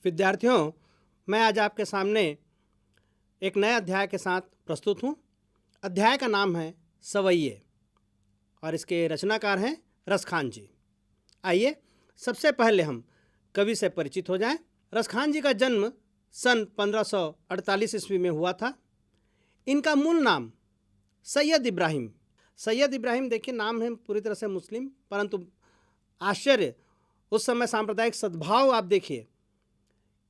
विद्यार्थियों, मैं आज आपके सामने एक नए अध्याय के साथ प्रस्तुत हूँ। अध्याय का नाम है सवैये और इसके रचनाकार हैं रसखान जी। आइए सबसे पहले हम कवि से परिचित हो जाएं। रसखान जी का जन्म सन 1548 ईस्वी में हुआ था। इनका मूल नाम सैयद इब्राहिम देखिए, नाम है पूरी तरह से मुस्लिम, परंतु आश्चर्य उस समय सांप्रदायिक सद्भाव आप देखिए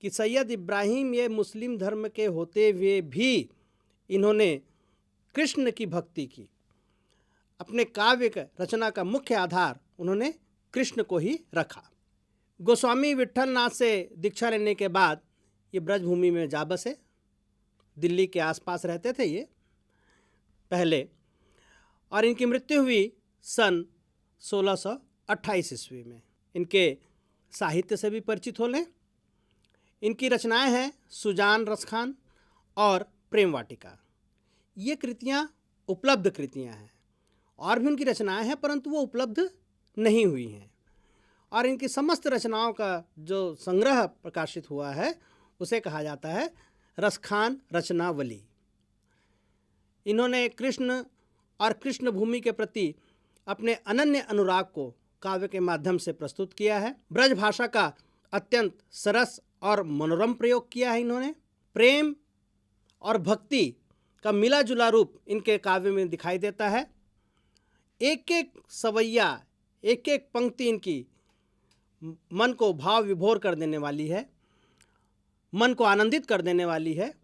कि सैयद इब्राहिम ये मुस्लिम धर्म के होते हुए भी इन्होंने कृष्ण की भक्ति की। अपने काव्य रचना का मुख्य आधार उन्होंने कृष्ण को ही रखा। गोस्वामी विट्ठल नाथ से दीक्षा लेने के बाद ये ब्रजभूमि में जा बसे। दिल्ली के आसपास रहते थे ये पहले, और इनकी मृत्यु हुई सन 1628 ईस्वी में। इनके साहित्य से भी परिचित हो लें। इनकी रचनाएं हैं सुजान रसखान और प्रेम वाटिका। ये कृतियाँ उपलब्ध कृतियाँ हैं और भी उनकी रचनाएं हैं, परंतु वो उपलब्ध नहीं हुई हैं। और इनकी समस्त रचनाओं का जो संग्रह प्रकाशित हुआ है उसे कहा जाता है रसखान रचनावली। इन्होंने कृष्ण और कृष्ण भूमि के प्रति अपने अनन्य अनुराग को काव्य के माध्यम से प्रस्तुत किया है। ब्रज भाषा का अत्यंत सरस और मनोरम प्रयोग किया है इन्होंने। प्रेम और भक्ति का मिला जुला रूप इनके काव्य में दिखाई देता है। एक एक सवैया, एक एक पंक्ति इनकी मन को भाव विभोर कर देने वाली है, मन को आनंदित कर देने वाली है।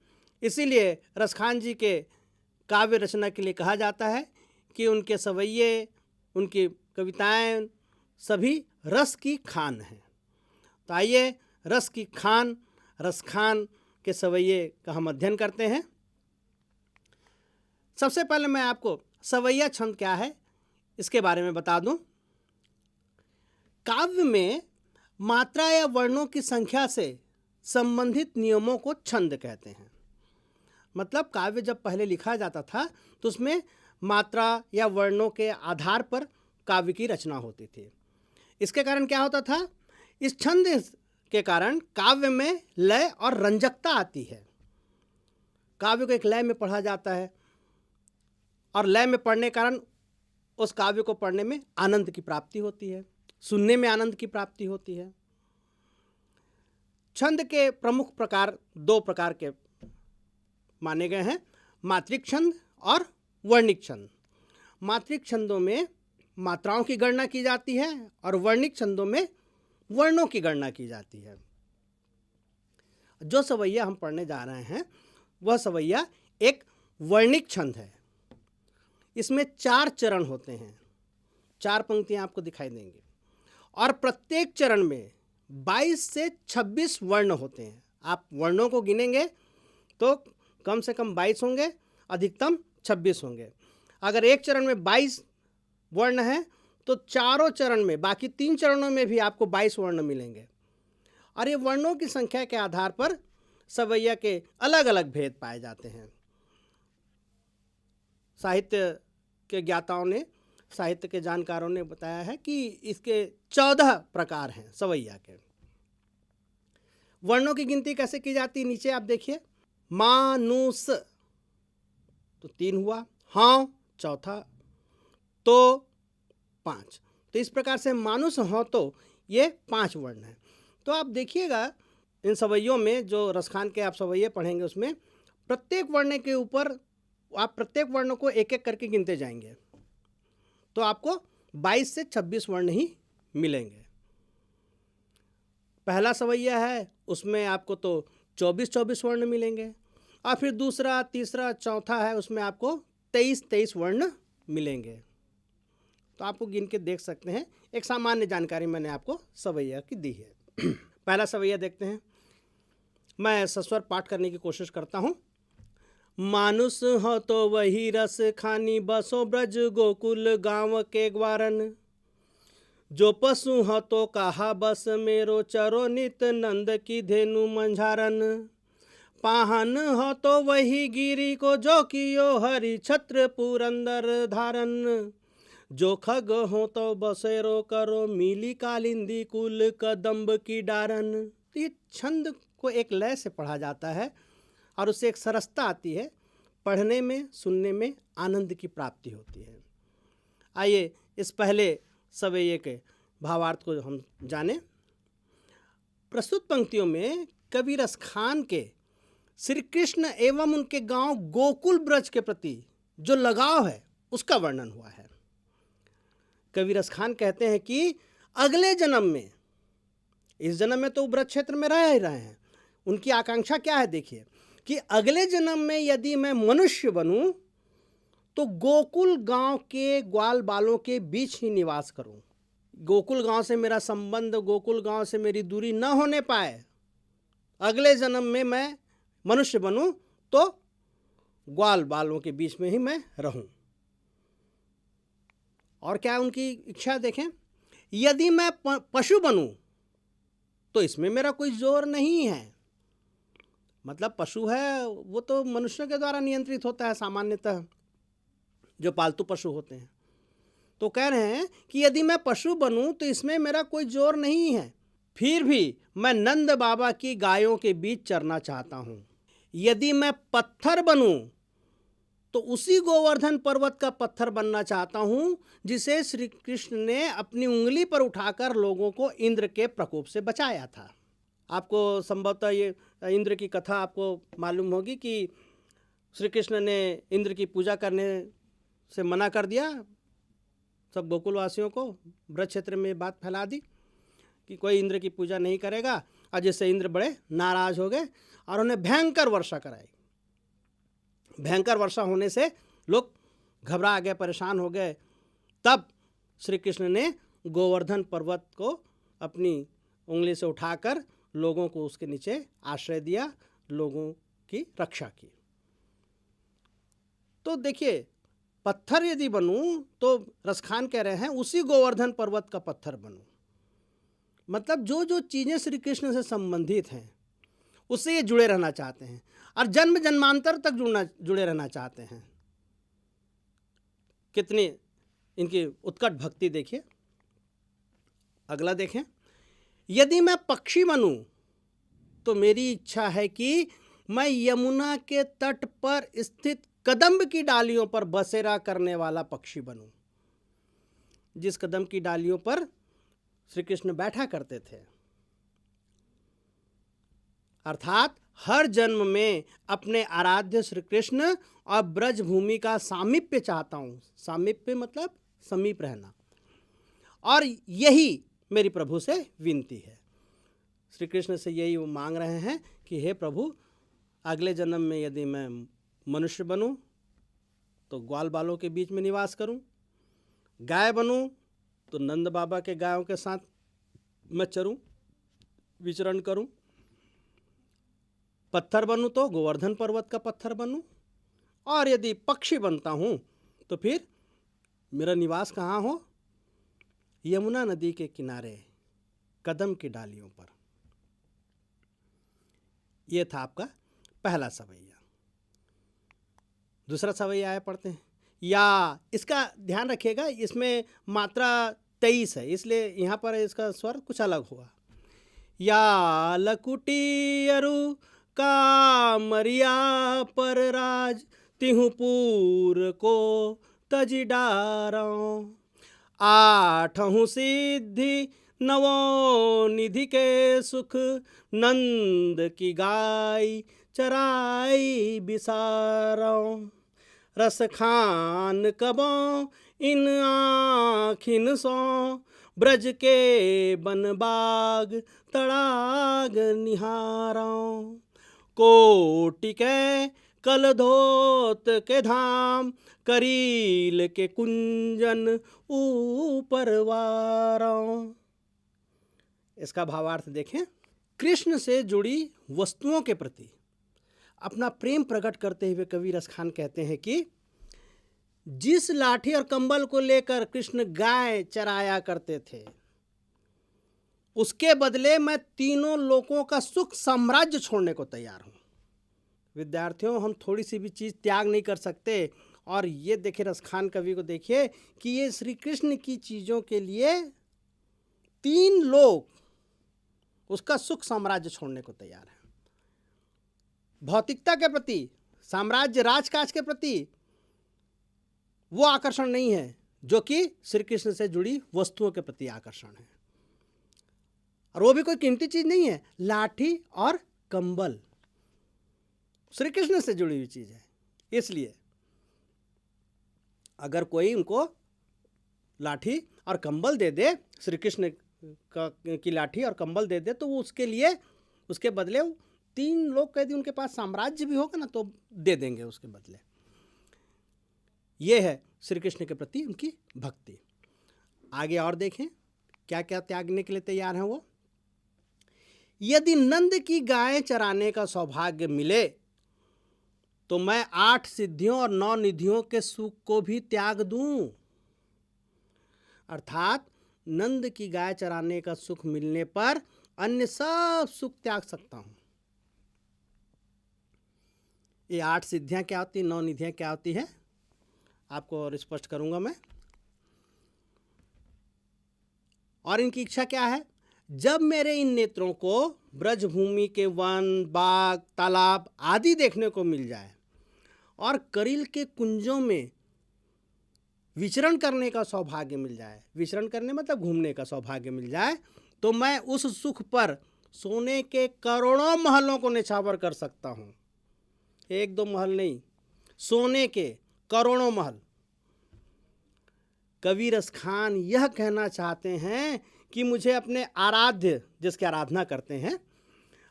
इसीलिए रसखान जी के काव्य रचना के लिए कहा जाता है कि उनके सवैये, उनकी कविताएं सभी रस की खान हैं। तो आइए रसखान के सवैये का हम अध्ययन करते हैं। सबसे पहले मैं आपको सवैया छंद क्या है इसके बारे में बता दूं। काव्य में मात्रा या वर्णों की संख्या से संबंधित नियमों को छंद कहते हैं। मतलब काव्य जब पहले लिखा जाता था तो उसमें मात्रा या वर्णों के आधार पर काव्य की रचना होती थी। इसके कारण क्या होता था, इस छंद के कारण काव्य में लय और रंजकता आती है। काव्य को एक लय में पढ़ा जाता है और लय में पढ़ने के कारण उस काव्य को पढ़ने में आनंद की प्राप्ति होती है, सुनने में आनंद की प्राप्ति होती है। छंद के प्रमुख प्रकार दो प्रकार के माने गए हैं, मात्रिक छंद और वर्णिक छंद। मात्रिक छंदों में मात्राओं की गणना की जाती है और वर्णिक छंदों में वर्णों की गणना की जाती है। जो सवैया हम पढ़ने जा रहे हैं वह सवैया एक वर्णिक छंद है। इसमें 4 चरण होते हैं, 4 पंक्तियां आपको दिखाई देंगी और प्रत्येक चरण में 22 से 26 वर्ण होते हैं। आप वर्णों को गिनेंगे तो कम से कम 22 होंगे, अधिकतम 26 होंगे। अगर एक चरण में 22 वर्ण हैं तो चारों चरण में, बाकी 3 चरणों में भी आपको 22 वर्ण मिलेंगे। और ये वर्णों की संख्या के आधार पर सवैया के अलग अलग भेद पाए जाते हैं। साहित्य के ज्ञाताओं ने, साहित्य के जानकारों ने बताया है कि इसके 14 प्रकार हैं सवैया के। वर्णों की गिनती कैसे की जाती है नीचे आप देखिए। मानुस तो 3 हुआ, हाँ चौथा, तो 5। तो इस प्रकार से मानुस हो तो ये 5 वर्ण हैं। तो आप देखिएगा इन सवैयों में, जो रसखान के आप सवैये पढ़ेंगे उसमें प्रत्येक वर्ण के ऊपर आप प्रत्येक वर्ण को एक एक करके गिनते जाएंगे तो आपको 22 से 26 वर्ण ही मिलेंगे। पहला सवैया है उसमें आपको तो 24 वर्ण मिलेंगे और फिर दूसरा, तीसरा, चौथा है उसमें आपको 23 वर्ण मिलेंगे। तो आपको गिन के देख सकते हैं। एक सामान्य जानकारी मैंने आपको सवैया की दी है। पहला सवैया देखते हैं। मैं सस्वर पाठ करने की कोशिश करता हूँ। मानुस हो तो वही रस खानी, बसो ब्रज गोकुल गांव के ग्वारन। जो पशु हो तो कहा बस मेरो, चरो नित नंद की धेनु मंझारन। पाहन हो तो वही गिरी को, जो कियो हरि छत्र पुरंदर धारन। जो खग हो तो बसेरो करो, मिली कालिंदी कुल कदम्ब की डारन। तो ये छंद को एक लय से पढ़ा जाता है और उससे एक सरसता आती है, पढ़ने में सुनने में आनंद की प्राप्ति होती है। आइए इस पहले सवैये के भावार्थ को हम जानें। प्रस्तुत पंक्तियों में कवि रसखान के श्री कृष्ण एवं उनके गांव गोकुल ब्रज के प्रति जो लगाव है उसका वर्णन हुआ है। कवि रसखान कहते हैं कि अगले जन्म में, इस जन्म में तो ब्रज क्षेत्र में रह ही रहे हैं, उनकी आकांक्षा क्या है देखिए, कि अगले जन्म में यदि मैं मनुष्य बनूं तो गोकुल गांव के ग्वाल बालों के बीच ही निवास करूं। गोकुल गांव से मेरा संबंध, गोकुल गांव से मेरी दूरी न होने पाए। अगले जन्म में मैं मनुष्य बनूं तो ग्वाल बालों के बीच में ही मैं रहूं। और क्या उनकी इच्छा देखें, यदि मैं पशु बनूं तो इसमें मेरा कोई जोर नहीं है। मतलब पशु है वो तो मनुष्यों के द्वारा नियंत्रित होता है सामान्यतः, जो पालतू पशु होते हैं। तो कह रहे हैं कि यदि मैं पशु बनूं तो इसमें मेरा कोई जोर नहीं है, फिर भी मैं नंद बाबा की गायों के बीच चरना चाहता हूं। यदि मैं पत्थर बनूं तो उसी गोवर्धन पर्वत का पत्थर बनना चाहता हूं जिसे श्री कृष्ण ने अपनी उंगली पर उठाकर लोगों को इंद्र के प्रकोप से बचाया था। आपको संभवतः ये इंद्र की कथा आपको मालूम होगी कि श्री कृष्ण ने इंद्र की पूजा करने से मना कर दिया। सब गोकुलवासियों को ब्रज क्षेत्र में बात फैला दी कि कोई इंद्र की पूजा नहीं करेगा, और जिससे इंद्र बड़े नाराज हो गए और उन्हें भयंकर वर्षा कराई। भयंकर वर्षा होने से लोग घबरा गए, परेशान हो गए। तब श्री कृष्ण ने गोवर्धन पर्वत को अपनी उंगली से उठाकर लोगों को उसके नीचे आश्रय दिया, लोगों की रक्षा की। तो देखिए, पत्थर यदि बनूं तो रसखान कह रहे हैं उसी गोवर्धन पर्वत का पत्थर बनूं। मतलब जो जो चीज़ें श्री कृष्ण से संबंधित हैं उससे ये जुड़े रहना चाहते हैं और जन्म जन्मांतर तक जुड़े रहना चाहते हैं। कितनी इनकी उत्कट भक्ति देखिए। अगला देखें, यदि मैं पक्षी बनूं तो मेरी इच्छा है कि मैं यमुना के तट पर स्थित कदम्ब की डालियों पर बसेरा करने वाला पक्षी बनूं। जिस कदम्ब की डालियों पर श्री कृष्ण बैठा करते थे। अर्थात हर जन्म में अपने आराध्य श्री कृष्ण और ब्रज भूमि का सामीप्य चाहता हूं। सामीप्य मतलब समीप रहना, और यही मेरी प्रभु से विनती है। श्री कृष्ण से यही वो मांग रहे हैं कि हे प्रभु, अगले जन्म में यदि मैं मनुष्य बनूं तो ग्वाल बालों के बीच में निवास करूं, गाय बनूं तो नंद बाबा के गायों के साथ मैं चरूं, विचरण करूं, पत्थर बनूं तो गोवर्धन पर्वत का पत्थर बनूं, और यदि पक्षी बनता हूं तो फिर मेरा निवास कहाँ हो? यमुना नदी के किनारे कदम की डालियों पर। यह था आपका पहला सवैया। दूसरा सवैया आया पढ़ते हैं। या इसका ध्यान रखिएगा, इसमें मात्रा 23 है, इसलिए यहाँ पर इसका स्वर कुछ अलग होगा। या लकुटियरु कामरिया पर राज तिहुपुर को तजी डारों, आठहु सिद्धि नवो निधि के सुख नंद की गाय चराई बिसारों। रस खान कबों इन आँखिन सो ब्रज के बन बाग तड़ाग निहारों। कोटि के कल धोत के धाम करील के कुंजन ऊपर वारों। इसका भावार्थ देखें। कृष्ण से जुड़ी वस्तुओं के प्रति अपना प्रेम प्रकट करते हुए कवि रसखान कहते हैं कि जिस लाठी और कंबल को लेकर कृष्ण गाय चराया करते थे, उसके बदले मैं तीनों लोकों का सुख साम्राज्य छोड़ने को तैयार हूं। विद्यार्थियों, हम थोड़ी सी भी चीज़ त्याग नहीं कर सकते। और ये देखिए, रसखान कवि को देखिए कि ये श्री कृष्ण की चीज़ों के लिए 3 लोक उसका सुख साम्राज्य छोड़ने को तैयार है। भौतिकता के प्रति, साम्राज्य राजकाज के प्रति वो आकर्षण नहीं है जो कि श्री कृष्ण से जुड़ी वस्तुओं के प्रति आकर्षण है। और वो भी कोई कीमती चीज नहीं है, लाठी और कंबल श्री कृष्ण से जुड़ी हुई चीज है। इसलिए अगर कोई उनको लाठी और कंबल दे दे, श्री कृष्ण की लाठी और कंबल दे दे, तो वो उसके लिए, उसके बदले 3 लोग कह दी उनके पास साम्राज्य भी होगा ना तो दे देंगे उसके बदले। ये है श्री कृष्ण के प्रति उनकी भक्ति। आगे और देखें क्या क्या त्यागने के लिए तैयार हैं वो। यदि नंद की गाय चराने का सौभाग्य मिले तो मैं 8 सिद्धियों और 9 निधियों के सुख को भी त्याग दूं। अर्थात नंद की गाय चराने का सुख मिलने पर अन्य सब सुख त्याग सकता हूं। ये 8 सिद्धियां क्या होती, 9 निधियां क्या होती है, आपको और स्पष्ट करूंगा मैं। और इनकी इच्छा क्या है, जब मेरे इन नेत्रों को ब्रजभूमि के वन, बाग, तालाब आदि देखने को मिल जाए और करील के कुंजों में विचरण करने का सौभाग्य मिल जाए, विचरण करने मतलब घूमने का सौभाग्य मिल जाए, तो मैं उस सुख पर सोने के करोड़ों महलों को निछावर कर सकता हूं। 1-2 महल नहीं, सोने के करोड़ों महल। कवि रसखान यह कहना चाहते हैं कि मुझे अपने आराध्य, जिसकी आराधना करते हैं,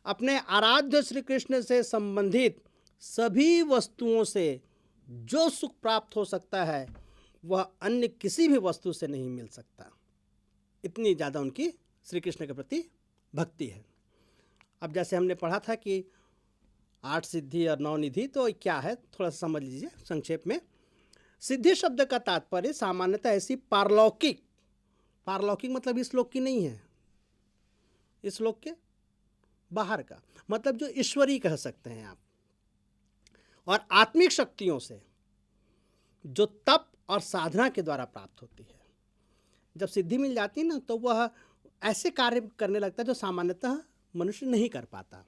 अपने आराध्य श्री कृष्ण से संबंधित सभी वस्तुओं से जो सुख प्राप्त हो सकता है वह अन्य किसी भी वस्तु से नहीं मिल सकता। इतनी ज़्यादा उनकी श्री कृष्ण के प्रति भक्ति है। अब जैसे हमने पढ़ा था कि 8 सिद्धि और 9 निधि, तो क्या है थोड़ा सा समझ लीजिए संक्षेप में। सिद्धि शब्द का तात्पर्य सामान्यतः ऐसी पारलौकिक, पारलौकिक मतलब इस लोक की नहीं है, इस लोक के बाहर का, मतलब जो ईश्वरी कह सकते हैं आप, और आत्मिक शक्तियों से जो तप और साधना के द्वारा प्राप्त होती है। जब सिद्धि मिल जाती है ना तो वह ऐसे कार्य करने लगता है जो सामान्यतः मनुष्य नहीं कर पाता।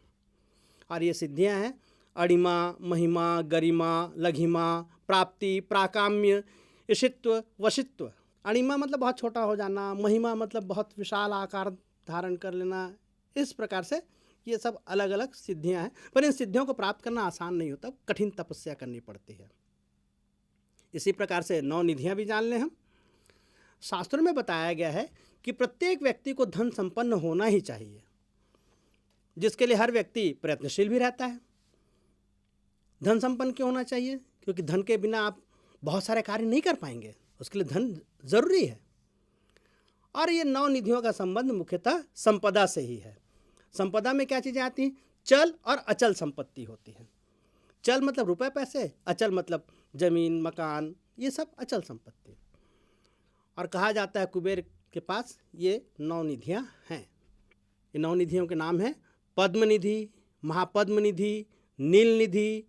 और ये सिद्धियां हैं अणिमा, महिमा, गरिमा, लघिमा, प्राप्ति, प्राकाम्य, ईशित्व, वशित्व। अणिमा मतलब बहुत छोटा हो जाना, महिमा मतलब बहुत विशाल आकार धारण कर लेना। इस प्रकार से ये सब अलग अलग सिद्धियां हैं, पर इन सिद्धियों को प्राप्त करना आसान नहीं होता, कठिन तपस्या करनी पड़ती है। इसी प्रकार से 9 निधियां भी जान लें हम। शास्त्रों में बताया गया है कि प्रत्येक व्यक्ति को धन संपन्न होना ही चाहिए, जिसके लिए हर व्यक्ति प्रयत्नशील भी रहता है। धन संपन्न क्यों होना चाहिए? क्योंकि धन के बिना आप बहुत सारे कार्य नहीं कर पाएंगे, उसके लिए धन जरूरी है। और ये 9 निधियों का संबंध मुख्यतः संपदा से ही है। संपदा में क्या चीज़ें आती हैं? चल और अचल संपत्ति होती है। चल मतलब रुपए पैसे, अचल मतलब जमीन, मकान, ये सब अचल संपत्ति। और कहा जाता है कुबेर के पास ये 9 निधियाँ हैं। ये 9 निधियों के नाम हैं पद्म निधि, महापद्म निधि, नील निधि,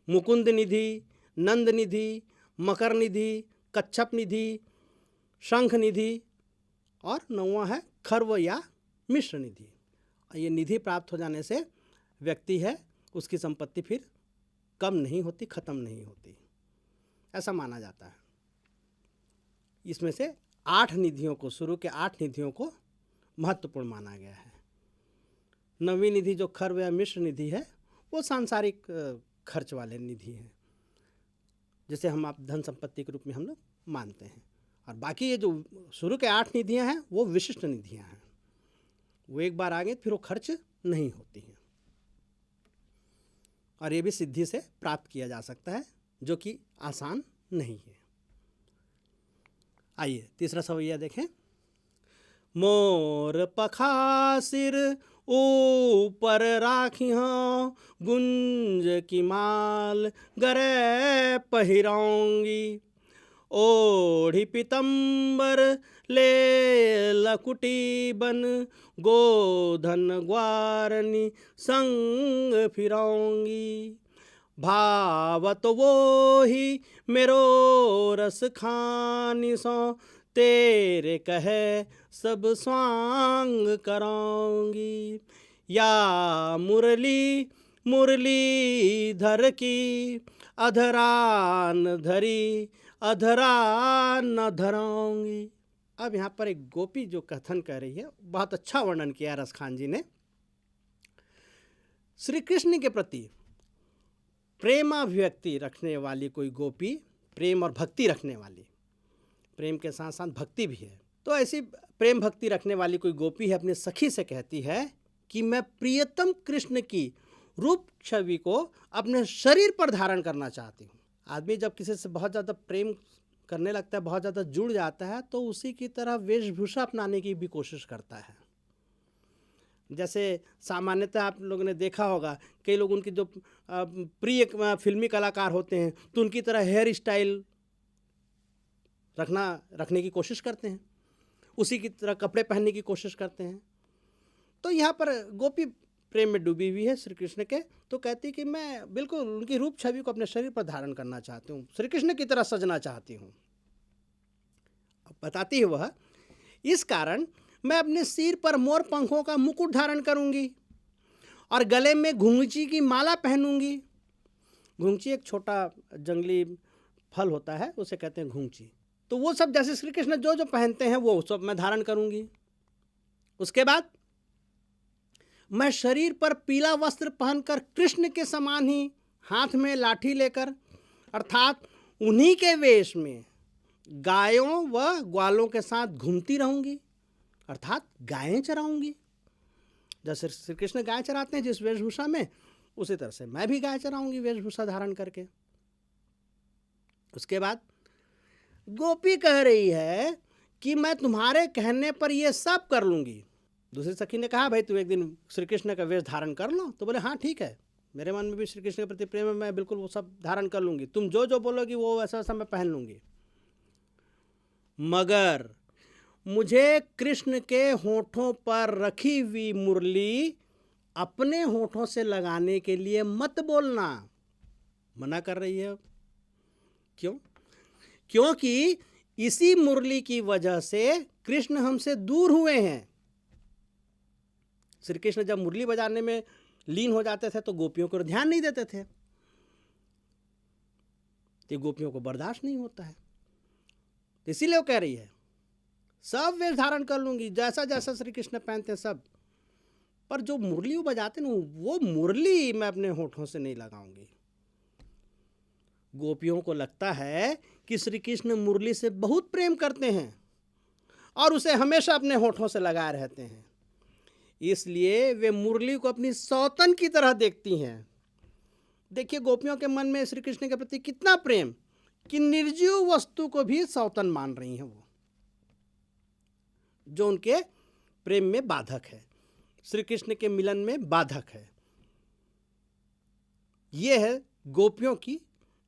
मुकुंद निधि, नंद निधि, मकर निधि, कच्छप निधि, शंख निधि, और 9वां है खर्व या मिश्र निधि। ये निधि प्राप्त हो जाने से व्यक्ति है उसकी संपत्ति फिर कम नहीं होती, खत्म नहीं होती, ऐसा माना जाता है। इसमें से 8 निधियों को, शुरू के 8 निधियों को महत्वपूर्ण माना गया है। 9वीं निधि जो खर्व या मिश्र निधि है वो सांसारिक खर्च वाले निधि हैं, जिसे हम आप धन संपत्ति के रूप में हम लोग मानते हैं। और बाकी ये जो शुरू के 8 निधियां हैं वो विशिष्ट निधियां हैं, वो एक बार आ गए फिर वो खर्च नहीं होती हैं। और ये भी सिद्धि से प्राप्त किया जा सकता है, जो कि आसान नहीं है। आइए तीसरा सवैया देखें। मोर पखा सिर ऊपर राखी हाँ, गुंज की माल गरे पहिराऊंगी। ओढ़ी पितंबर ले लकुटी बन, गोधन ग्वारनी संग फिराऊंगी। भावत वो ही मेरो रस खानी सो, तेरे कहे सब स्वांग कराऊंगी। या मुरली मुरलीधर की अधरान धरी अधरान न धराऊंगी। अब यहाँ पर एक गोपी जो कथन कर रही है, बहुत अच्छा वर्णन किया रसखान जी ने। श्री कृष्ण के प्रति प्रेमाभिव्यक्ति रखने वाली कोई गोपी, प्रेम और भक्ति रखने वाली, प्रेम के साथ साथ भक्ति भी है, तो ऐसी प्रेम भक्ति रखने वाली कोई गोपी है, अपनी सखी से कहती है कि मैं प्रियतम कृष्ण की रूप छवि को अपने शरीर पर धारण करना चाहती हूँ। आदमी जब किसी से बहुत ज़्यादा प्रेम करने लगता है, बहुत ज़्यादा जुड़ जाता है, तो उसी की तरह वेशभूषा अपनाने की भी कोशिश करता है। जैसे सामान्यतः आप लोगों ने देखा होगा, कई लोग उनकी जो प्रिय फिल्मी कलाकार होते हैं तो उनकी तरह हेयर स्टाइल रखने की कोशिश करते हैं, उसी की तरह कपड़े पहनने की कोशिश करते हैं। तो यहाँ पर गोपी प्रेम में डूबी हुई है श्री कृष्ण के, तो कहती कि मैं बिल्कुल उनकी रूप छवि को अपने शरीर पर धारण करना चाहती हूँ, श्री कृष्ण की तरह सजना चाहती हूँ। बताती है वह, इस कारण मैं अपने सिर पर मोर पंखों का मुकुट धारण करूंगी और गले में घुंघची की माला पहनूंगी। घुंघची एक छोटा जंगली फल होता है, उसे कहते हैं घुंघची। तो वो सब जैसे श्री कृष्ण जो जो पहनते हैं वो सब मैं धारण करूंगी। उसके बाद मैं शरीर पर पीला वस्त्र पहनकर कृष्ण के समान ही हाथ में लाठी लेकर, अर्थात उन्हीं के वेश में गायों व ग्वालों के साथ घूमती रहूंगी, अर्थात गायें चराऊंगी। जैसे श्री कृष्ण गाय चराते हैं जिस वेशभूषा में, उसी तरह से मैं भी गाय चराऊंगी वेशभूषा धारण करके। उसके बाद गोपी कह रही है कि मैं तुम्हारे कहने पर ये सब कर लूंगी। दूसरी सखी ने कहा, भाई तू एक दिन श्री कृष्ण का वेश धारण कर लो। तो बोले हाँ ठीक है, मेरे मन में भी श्री कृष्ण के प्रति प्रेम है, मैं बिल्कुल वो सब धारण कर लूंगी, तुम जो जो बोलोगी वो वैसा वैसा मैं पहन लूंगी। मगर मुझे कृष्ण के होठों पर रखी हुई मुरली अपने होठों से लगाने के लिए मत बोलना। मना कर रही है। क्यों? क्योंकि इसी मुरली की वजह से कृष्ण हमसे दूर हुए हैं। श्री कृष्ण जब मुरली बजाने में लीन हो जाते थे तो गोपियों को ध्यान नहीं देते थे, तो गोपियों को बर्दाश्त नहीं होता है, इसीलिए वो कह रही है सब वेश धारण कर लूंगी, जैसा जैसा श्री कृष्ण पहनते हैं सब, पर जो मुरली वो बजाते ना, वो मुरली मैं अपने होठों से नहीं लगाऊंगी। गोपियों को लगता है कि श्री कृष्ण मुरली से बहुत प्रेम करते हैं और उसे हमेशा अपने होठों से लगाए रहते हैं, इसलिए वे मुरली को अपनी सौतन की तरह देखती हैं। देखिए गोपियों के मन में श्री कृष्ण के प्रति कितना प्रेम कि निर्जीव वस्तु को भी सौतन मान रही हैं वो, जो उनके प्रेम में बाधक है, श्री कृष्ण के मिलन में बाधक है। यह है गोपियों की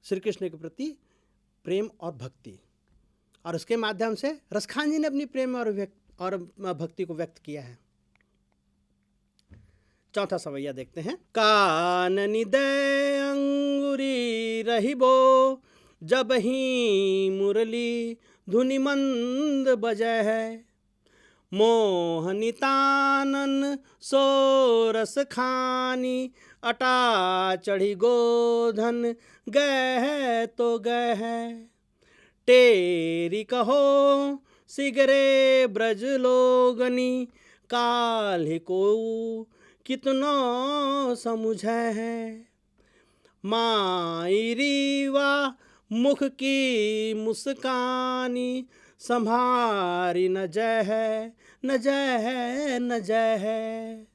श्री कृष्ण के प्रति प्रेम और भक्ति, और उसके माध्यम से रसखान जी ने अपनी प्रेम और भक्ति को व्यक्त किया है। चौथा सवैया देखते हैं। काननि दे अंगुरी रहिबो जब ही मुरली धुनि मंद बजै है, मोहनितानन सोरस खानी अटा चढ़ी गोधन गए है तो गए है, टेरी कहो सिगरे ब्रज लोगनी काल्हि को कितनो समुझे है, माई रीवा मुख की मुस्कानी संभारी न जय है न जय है न जय है।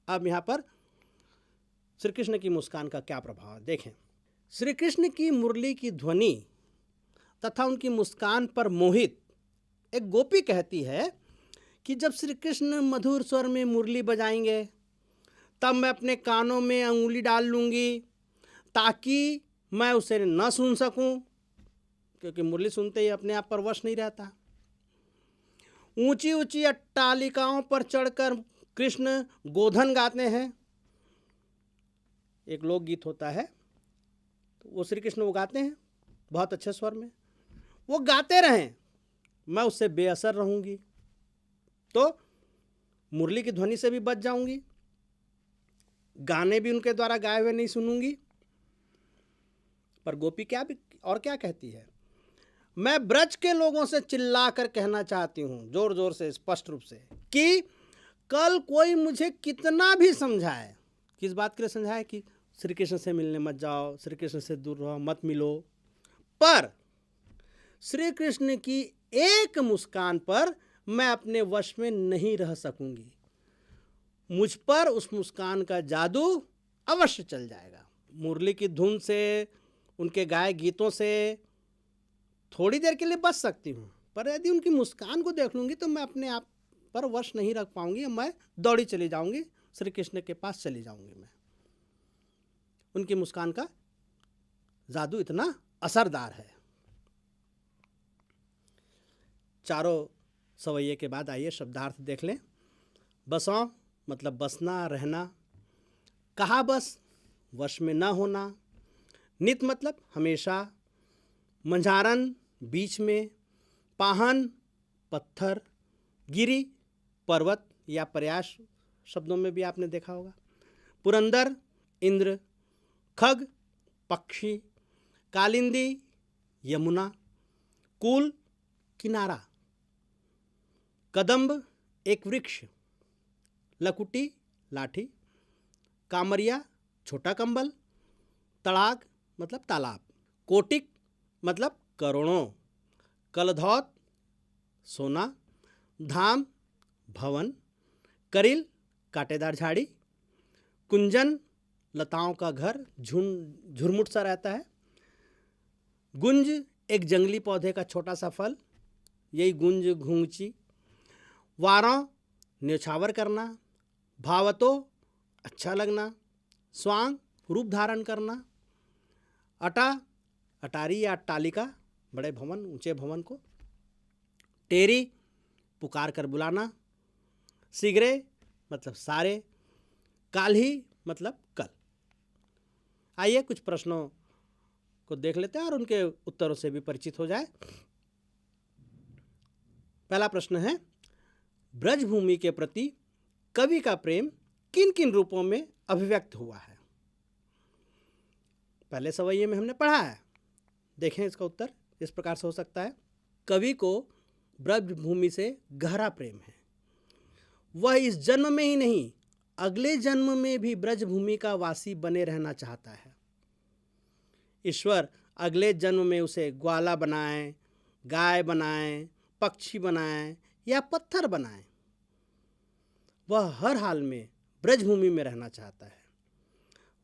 अब यहाँ पर श्री कृष्ण की मुस्कान का क्या प्रभाव है देखें। श्री कृष्ण की मुरली की ध्वनि तथा उनकी मुस्कान पर मोहित एक गोपी कहती है कि जब श्री कृष्ण मधुर स्वर में मुरली बजाएंगे तब मैं अपने कानों में अंगुली डाल लूँगी ताकि मैं उसे न सुन सकूं, क्योंकि मुरली सुनते ही अपने आप पर वश नहीं रहता। ऊंची ऊंची अट्टालिकाओं पर चढ़कर कृष्ण गोधन गाते हैं, एक लोकगीत होता है, तो वो श्री कृष्ण वो गाते हैं बहुत अच्छे स्वर में। वो गाते रहें मैं उससे बेअसर रहूंगी, तो मुरली की ध्वनि से भी बच जाऊंगी, गाने भी उनके द्वारा गाए हुए नहीं सुनूंगी। पर गोपी क्या कहती है, मैं ब्रज के लोगों से चिल्ला कर कहना चाहती हूं, जोर जोर से, स्पष्ट रूप से, कि कल कोई मुझे कितना भी समझाए, किस बात के लिए समझाए, कि श्री कृष्ण से मिलने मत जाओ, श्री कृष्ण से दूर रहो, मत मिलो, पर श्री कृष्ण की एक मुस्कान पर मैं अपने वश में नहीं रह सकूंगी। मुझ पर उस मुस्कान का जादू अवश्य चल जाएगा। मुरली की धुन से, उनके गाए गीतों से थोड़ी देर के लिए बच सकती हूँ, पर यदि उनकी मुस्कान को देख लूँगी तो मैं अपने आप पर वश नहीं रख पाऊंगी, मैं दौड़ी चली जाऊंगी, श्री कृष्ण के पास चली जाऊंगी। मैं, उनकी मुस्कान का जादू इतना असरदार है। चारों सवैये के बाद आइए शब्दार्थ देख लें। बसों मतलब बसना, रहना। कहा बस, वश में न होना। नित मतलब हमेशा। मंझारन बीच में। पाहन पत्थर। गिरी पर्वत या प्रयास शब्दों में भी आपने देखा होगा। पुरंदर इंद्र। खग पक्षी। कालिंदी यमुना। कूल किनारा। कदम्ब एक वृक्ष। लकुटी लाठी। कामरिया छोटा कंबल। तड़ाग मतलब तालाब। कोटिक मतलब करोड़ों। कलधौत सोना। धाम भवन। करिल कांटेदार झाड़ी। कुंजन लताओं का घर, झुरमुट सा रहता है। गुंज एक जंगली पौधे का छोटा सा फल, यही गुंज घुंगची। वारों न्यौछावर करना। भावतो अच्छा लगना। स्वांग रूप धारण करना। अटा अटारी या अट्टालिका बड़े भवन, ऊंचे भवन को। टेरी पुकार कर बुलाना। सिगरे मतलब सारे। काल्ही मतलब कल। आइए कुछ प्रश्नों को देख लेते हैं और उनके उत्तरों से भी परिचित हो जाए। पहला प्रश्न है, ब्रजभूमि के प्रति कवि का प्रेम किन किन रूपों में अभिव्यक्त हुआ है? पहले सवैये में हमने पढ़ा है, देखें इसका उत्तर इस प्रकार से हो सकता है। कवि को ब्रजभूमि से गहरा प्रेम है। वह इस जन्म में ही नहीं, अगले जन्म में भी ब्रजभूमि का वासी बने रहना चाहता है। ईश्वर अगले जन्म में उसे ग्वाला बनाए, गाय बनाए, पक्षी बनाए या पत्थर बनाए, वह हर हाल में ब्रजभूमि में रहना चाहता है।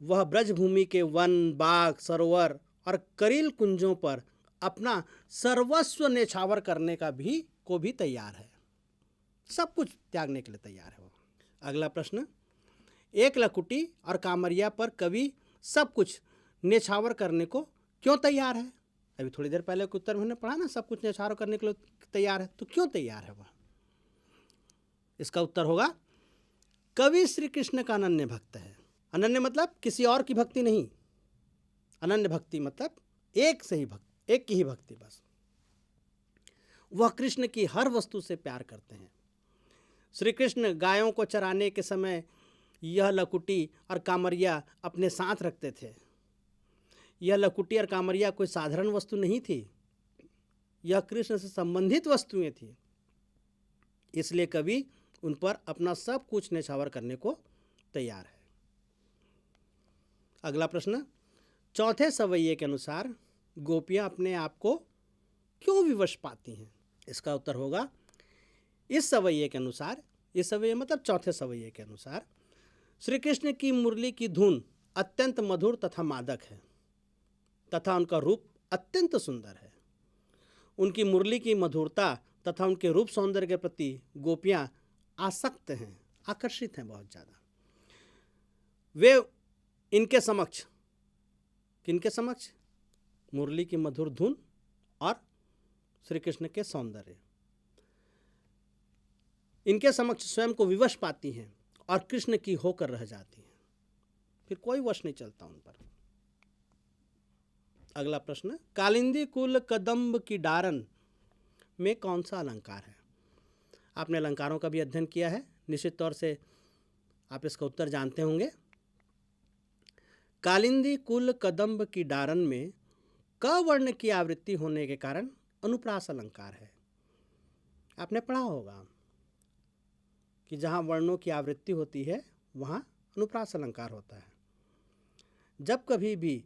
वह ब्रजभूमि के वन, बाग, सरोवर और करील कुंजों पर अपना सर्वस्व न्यौछावर करने को भी तैयार है। सब कुछ त्यागने के लिए तैयार है वो। अगला प्रश्न, एक लकुटी और कामरिया पर कवि सब कुछ न्यौछावर करने को क्यों तैयार है? अभी थोड़ी देर पहले के उत्तर में हमने पढ़ा ना, सब कुछ न्यौछावर करने के लिए तैयार है, तो क्यों तैयार है वह? इसका उत्तर होगा, कवि श्री कृष्ण का अनन्य भक्त है। अनन्य मतलब किसी और की भक्ति नहीं, अनन्य भक्ति मतलब एक से ही भक्ति, एक की ही भक्ति बस। वह कृष्ण की हर वस्तु से प्यार करते हैं। श्री कृष्ण गायों को चराने के समय यह लकुटी और कामरिया अपने साथ रखते थे। यह लकुटी और कामरिया कोई साधारण वस्तु नहीं थी, यह कृष्ण से संबंधित वस्तुएं थी। इसलिए कवि उन पर अपना सब कुछ न्यौछावर करने को तैयार है। अगला प्रश्न, चौथे सवैये के अनुसार गोपियां अपने आप को क्यों विवश पाती हैं? इसका उत्तर होगा, इस सवैये के अनुसार, इस सवैये मतलब चौथे सवैये के अनुसार, श्री कृष्ण की मुरली की धुन अत्यंत मधुर तथा मादक है तथा उनका रूप अत्यंत सुंदर है। उनकी मुरली की मधुरता तथा उनके रूप सौंदर्य के प्रति गोपियां आसक्त हैं, आकर्षित हैं बहुत ज़्यादा। वे इनके समक्ष, किनके समक्ष? मुरली की मधुर धुन और श्री कृष्ण के सौंदर्य, इनके समक्ष स्वयं को विवश पाती हैं और कृष्ण की होकर रह जाती हैं, फिर कोई वश नहीं चलता उन पर। अगला प्रश्न, कालिंदी कुल कदम्ब की डारन में कौन सा अलंकार है? आपने अलंकारों का भी अध्ययन किया है, निश्चित तौर से आप इसका उत्तर जानते होंगे। कालिंदी कुल कदम्ब की डारन में क वर्ण की आवृत्ति होने के कारण अनुप्रास अलंकार है। आपने पढ़ा होगा कि जहाँ वर्णों की आवृत्ति होती है वहाँ अनुप्रास अलंकार होता है। जब कभी भी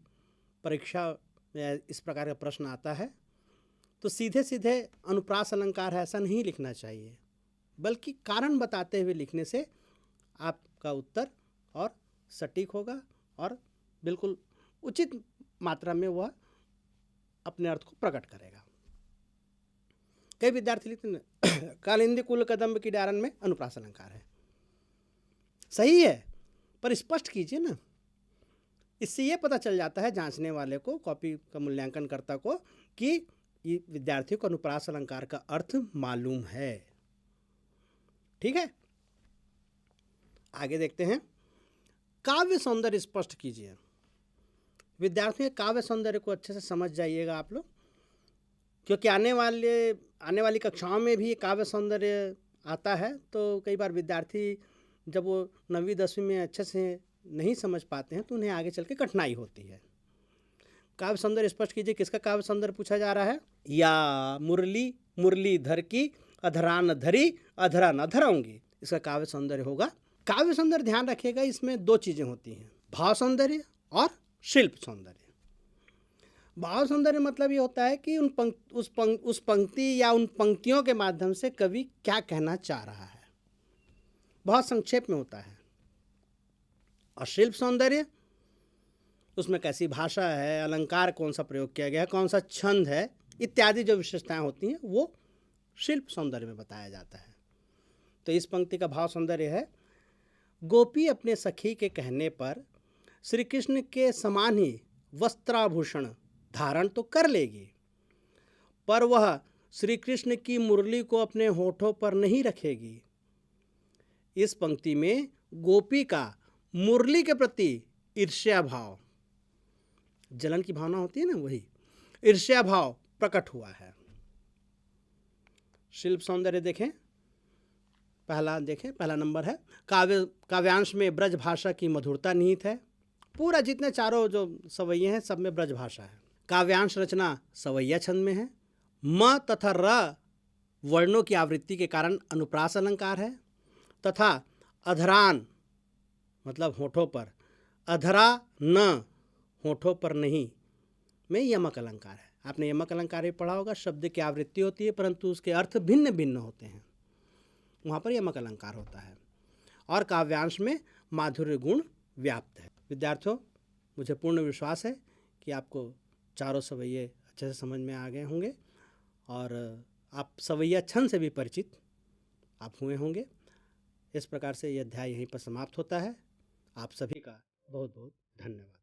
परीक्षा में इस प्रकार का प्रश्न आता है तो सीधे सीधे अनुप्रास अलंकार है ऐसा नहीं लिखना चाहिए, बल्कि कारण बताते हुए लिखने से आपका उत्तर और सटीक होगा और बिल्कुल उचित मात्रा में वह अपने अर्थ को प्रकट करेगा। कई विद्यार्थी लिखते हैं कालिंदी कुल कदम्ब की डारन में अनुप्रास अलंकार है। सही है, पर स्पष्ट कीजिए ना। इससे ये पता चल जाता है जांचने वाले को, कॉपी का मूल्यांकनकर्ता को, कि विद्यार्थी को अनुप्रास अलंकार का अर्थ मालूम है। ठीक है, आगे देखते हैं। काव्य सौंदर्य स्पष्ट कीजिए। विद्यार्थियों के काव्य सौंदर्य को अच्छे से समझ जाइएगा आप लोग, क्योंकि आने वाली कक्षाओं में भी काव्य सौंदर्य आता है। तो कई बार विद्यार्थी जब वो 9वीं 10वीं में अच्छे से नहीं समझ पाते हैं तो उन्हें आगे चल के कठिनाई होती है। काव्य सौंदर्य स्पष्ट कीजिए। किसका काव्य सौंदर्य पूछा जा रहा है? या मुरली मुरलीधर की अधरा न धरी अधरा न धराऊंगी, इसका काव्य सौंदर्य होगा। काव्य सौंदर्य ध्यान रखिएगा, इसमें दो चीज़ें होती हैं, भाव सौंदर्य और शिल्प सौंदर्य। भाव सौंदर्य मतलब ये होता है कि उस पंक्ति या उन पंक्तियों के माध्यम से कवि क्या कहना चाह रहा है, बहुत संक्षेप में होता है। और शिल्प सौंदर्य, उसमें कैसी भाषा है, अलंकार कौन सा प्रयोग किया गया है, कौन सा छंद है, इत्यादि जो विशेषताएं होती हैं वो शिल्प सौंदर्य में बताया जाता है। तो इस पंक्ति का भाव सौंदर्य है, गोपी अपने सखी के कहने पर श्री कृष्ण के समान ही वस्त्राभूषण धारण तो कर लेगी, पर वह श्री कृष्ण की मुरली को अपने होठों पर नहीं रखेगी। इस पंक्ति में गोपी का मुरली के प्रति ईर्ष्या भाव, जलन की भावना होती है ना, वही ईर्ष्या भाव प्रकट हुआ है। शिल्प सौंदर्य देखें, पहला नंबर है काव्यांश में ब्रज भाषा की मधुरता निहित है। पूरा जितने चारों जो सवैये हैं सब में ब्रज भाषा है। काव्यांश रचना सवैया छंद में है। म तथा र वर्णों की आवृत्ति के कारण अनुप्रास अलंकार है, तथा अधरान मतलब होठों पर, अधरा न होठों पर नहीं में यमक अलंकार है। आपने यमक अलंकार भी पढ़ा होगा, शब्द की आवृत्ति होती है परंतु उसके अर्थ भिन्न भिन्न होते हैं, वहाँ पर यमक अलंकार होता है। और काव्यांश में माधुर्य गुण व्याप्त है। विद्यार्थियों, मुझे पूर्ण विश्वास है कि आपको चारों सवैये अच्छे से समझ में आ गए होंगे और आप सवैया छंद से भी परिचित आप हुए होंगे। इस प्रकार से यह अध्याय यहीं पर समाप्त होता है। आप सभी का बहुत बहुत धन्यवाद।